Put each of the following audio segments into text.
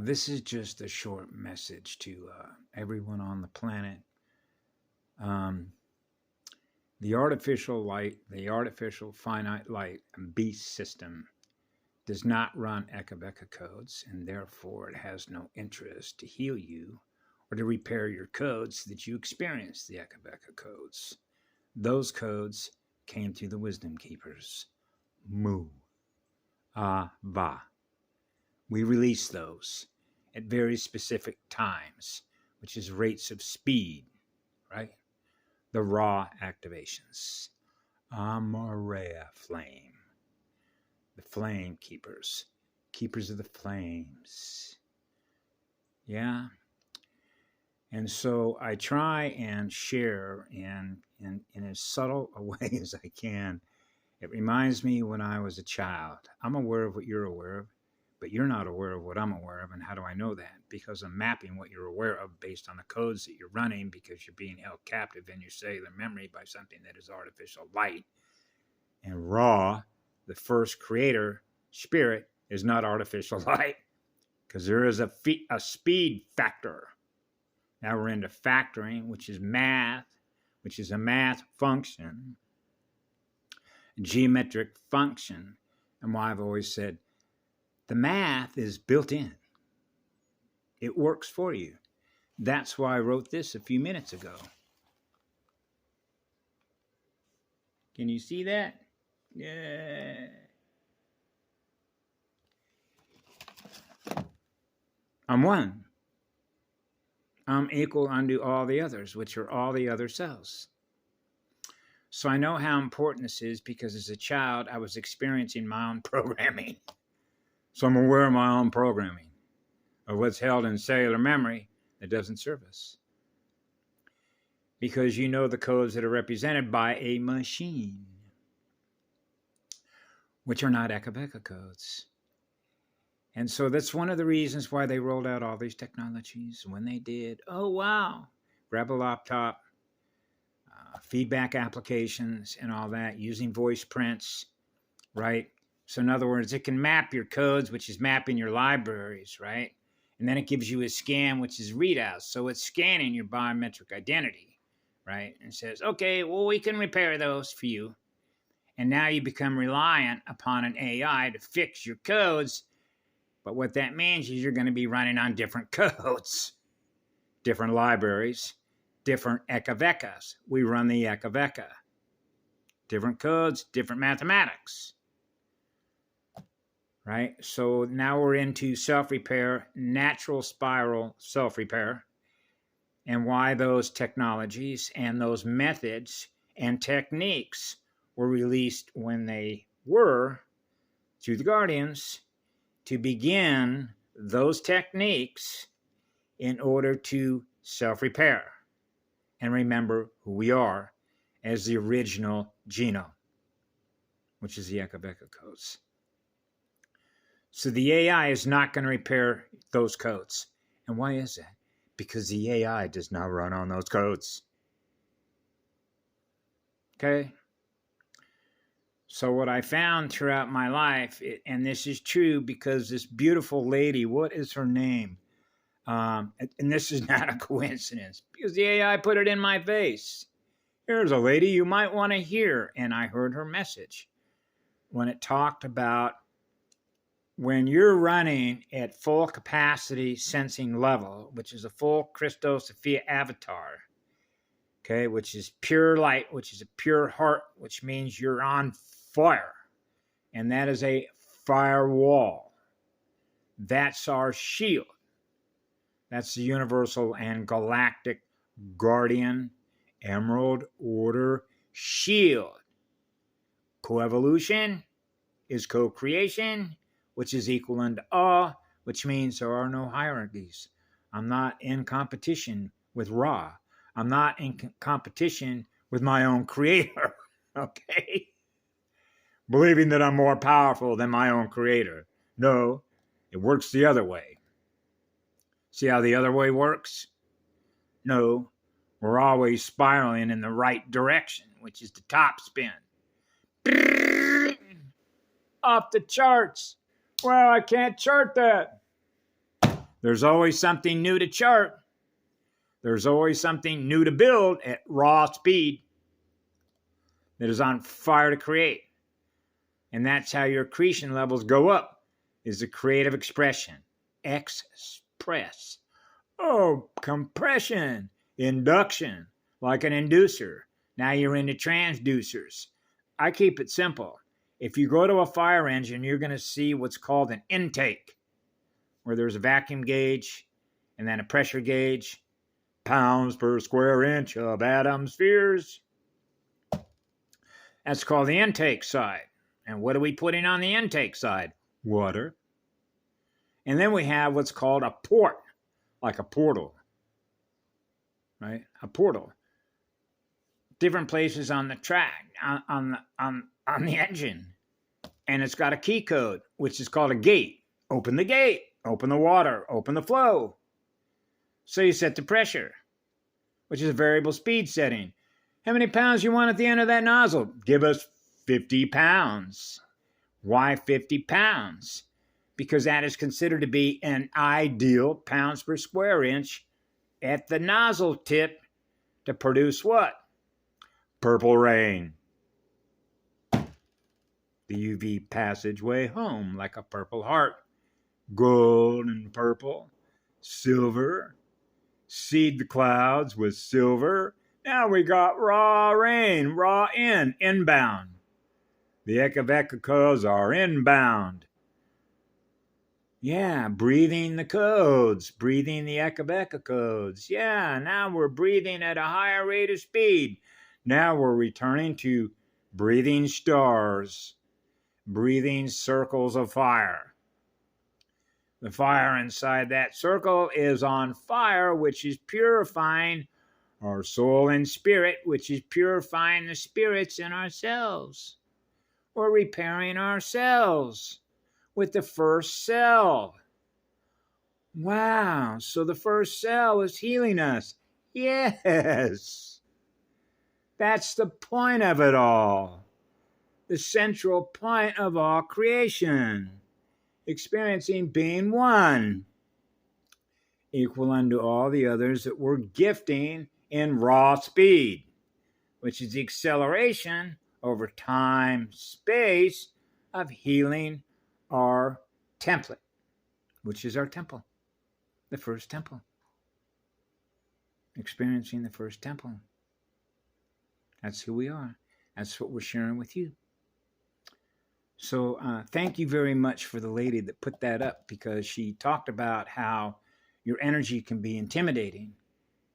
This is just a short message to everyone on the planet. The artificial light, the artificial finite light beast system does not run Eka codes, and therefore it has no interest to heal you or to repair your codes so that you experience the Eka codes. Those codes came through the wisdom keepers. Mu. Va. We release those at very specific times, which is rates of speed, right? The raw activations. Amorea flame. The flame keepers. Keepers of the flames. Yeah. And so I try and share in as subtle a way as I can. It reminds me when I was a child. I'm aware of what you're aware of, but you're not aware of what I'm aware of. And how do I know that? Because I'm mapping what you're aware of based on the codes that you're running, because you're being held captive in your cellular memory by something that is artificial light. And Ra, the first creator spirit, is not artificial light, because there is a speed factor. Now we're into factoring, which is math, which is a math function, geometric function. And why I've always said the math is built in. It works for you. That's why I wrote this a few minutes ago. Can you see that? Yeah. I'm one. I'm equal unto all the others, which are all the other cells. So I know how important this is, because as a child, I was experiencing my own programming. So I'm aware of my own programming, of what's held in cellular memory that doesn't serve us. Because you know the codes that are represented by a machine, which are not Eka codes. And so that's one of the reasons why they rolled out all these technologies. When they did, oh wow, grab a laptop, feedback applications and all that, using voice prints, right? So in other words, it can map your codes, which is mapping your libraries, right? And then it gives you a scan, which is readouts. So it's scanning your biometric identity, right? And says, okay, well, we can repair those for you. And now you become reliant upon an AI to fix your codes. But what that means is you're going to be running on different codes, different libraries, different Eka. We run the Eka. Different codes, different mathematics. Right? So now we're into self-repair, natural spiral self-repair, and why those technologies and those methods and techniques were released when they were through the Guardians, to begin those techniques in order to self-repair and remember who we are as the original genome, which is the Eka codes. So the AI is not going to repair those codes. And why is that? Because the AI does not run on those codes. Okay? So what I found throughout my life, and this is true because this beautiful lady, what is her name? And this is not a coincidence, because the AI put it in my face. Here's a lady you might want to hear. And I heard her message when it talked about when you're running at full capacity sensing level, which is a full Christo Sophia avatar, okay, which is pure light, which is a pure heart, which means you're on fire. And that is a firewall. That's our shield. That's the universal and galactic guardian emerald order shield. Coevolution is co-creation, which is equal unto all, which means there are no hierarchies. I'm not in competition with Ra. I'm not in competition with my own creator, okay? Believing that I'm more powerful than my own creator. No, it works the other way. See how the other way works? No, we're always spiraling in the right direction, which is the top spin. Off the charts. Well, I can't chart that. There's always something new to chart. There's always something new to build at raw speed that is on fire to create. And that's how your accretion levels go up, is the creative expression. Express. Oh, compression, induction, like an inducer. Now you're into transducers. I keep it simple. If you go to a fire engine, you're going to see what's called an intake, where there's a vacuum gauge and then a pressure gauge, pounds per square inch of atom spheres. That's called the intake side. And what are we putting on the intake side? Water. And then we have what's called a port, like a portal, right? A portal. Different places on the track, on the engine. And it's got a key code, which is called a gate. Open the gate, open the water, open the flow. So you set the pressure, which is a variable speed setting. How many pounds you want at the end of that nozzle? Give us 50 pounds. Why 50 pounds? Because that is considered to be an ideal pounds per square inch at the nozzle tip to produce what? Purple rain. The UV passageway home like a purple heart. Gold and purple. Silver. Seed the clouds with silver. Now we got raw rain, raw inbound. The Ekaveka codes are inbound. Yeah, breathing the codes, breathing the Ekaveka codes. Yeah, now we're breathing at a higher rate of speed. Now we're returning to breathing stars, breathing circles of fire. The fire inside that circle is on fire, which is purifying our soul and spirit, which is purifying the spirits in ourselves. We're repairing ourselves with the first cell. Wow, so the first cell is healing us. Yes, that's the point of it all. The central point of all creation. Experiencing being one, equal unto all the others that we're gifting in raw speed, which is the acceleration over time, space of healing our template, which is our temple, the first temple. Experiencing the first temple. That's who we are. That's what we're sharing with you. So thank you very much for the lady that put that up, because she talked about how your energy can be intimidating.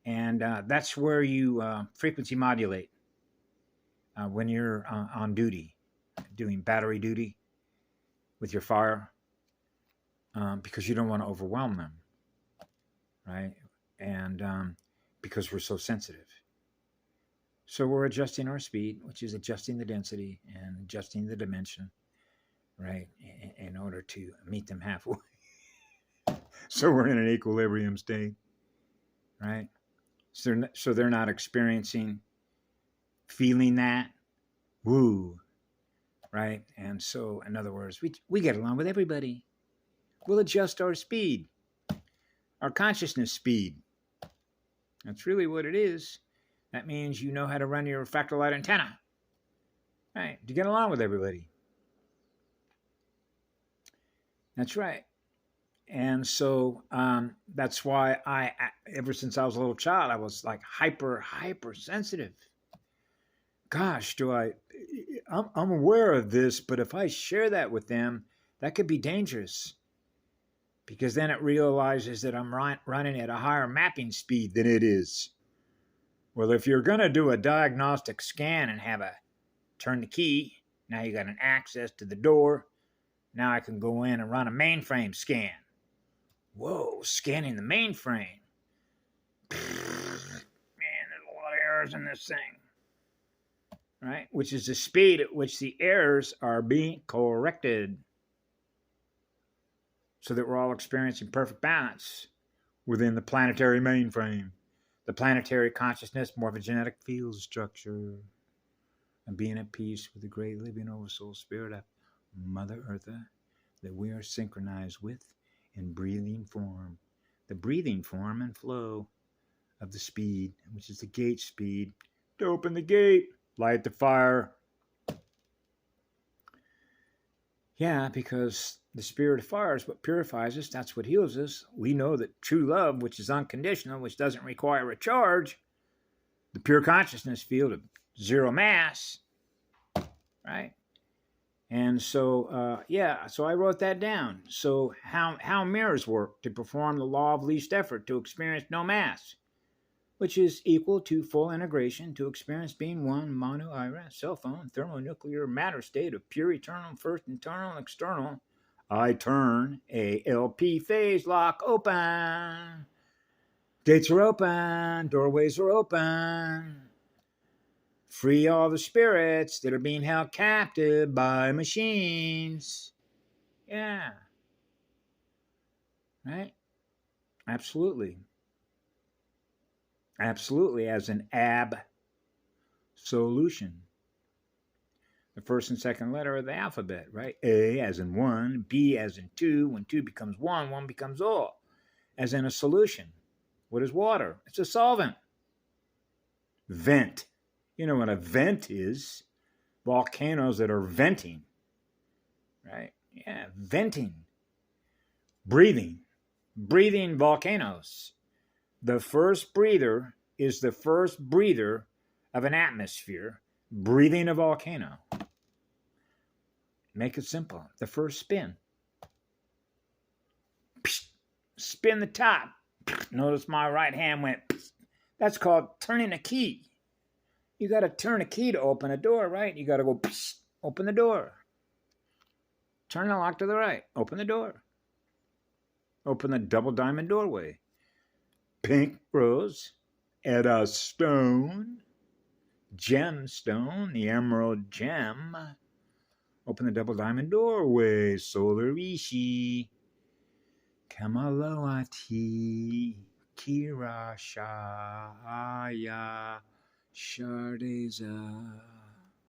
And that's where you frequency modulate when you're on duty, doing battery duty with your fire, because you don't want to overwhelm them, right? And because we're so sensitive. So we're adjusting our speed, which is adjusting the density and adjusting the dimension, right, in order to meet them halfway. So we're in an equilibrium state, right? So they're not experiencing, feeling that, woo, right? And so, in other words, we get along with everybody. We'll adjust our speed, our consciousness speed. That's really what it is. That means you know how to run your fractal light antenna, right, to get along with everybody. That's right. And so that's why ever since I was a little child, I was like hyper sensitive. Gosh, I'm aware of this, but if I share that with them, that could be dangerous, because then it realizes that I'm running at a higher mapping speed than it is. Well, if you're going to do a diagnostic scan and turn the key, now you got an access to the door. Now I can go in and run a mainframe scan. Whoa, scanning the mainframe. Man, there's a lot of errors in this thing. Right? Which is the speed at which the errors are being corrected, so that we're all experiencing perfect balance within the planetary mainframe. The planetary consciousness, morphogenetic field structure, and being at peace with the great living oversoul spirit of Mother URTHA that we are synchronized with in breathing form. the breathing form and flow of the speed, which is the gate speed. To open the gate, light the fire. Yeah, because the spirit of fire is what purifies us. That's what heals us. We know that true love, which is unconditional, which doesn't require a charge, the pure consciousness field of zero mass, right? And so, so I wrote that down. So how mirrors work to perform the law of least effort to experience no mass, which is equal to full integration to experience being one mono iris cell phone thermonuclear matter state of pure eternal first internal external. I turn a LP phase lock open. Gates are open, doorways are open. Free all the spirits that are being held captive by machines. Yeah. Right? Absolutely. Absolutely, as an solution. The first and second letter of the alphabet, right? A as in one, B as in two. When two becomes one becomes all. As in a solution. What is water? It's a solvent. Vent. You know what a vent is? Volcanoes that are venting. Right? Yeah, venting. Breathing. Breathing volcanoes. The first breather is the first breather of an atmosphere, breathing a volcano. Make it simple. The first spin. Spin the top. Notice my right hand went. That's called turning a key. You got to turn a key to open a door, right? You got to go open the door. Turn the lock to the right. Open the door. Open the double diamond doorway. Pink rose. Add a stone. Gemstone. The emerald gem. Open the double diamond doorway. Solar Rishi. Kamalawati. Kira Shaya. Shardeza.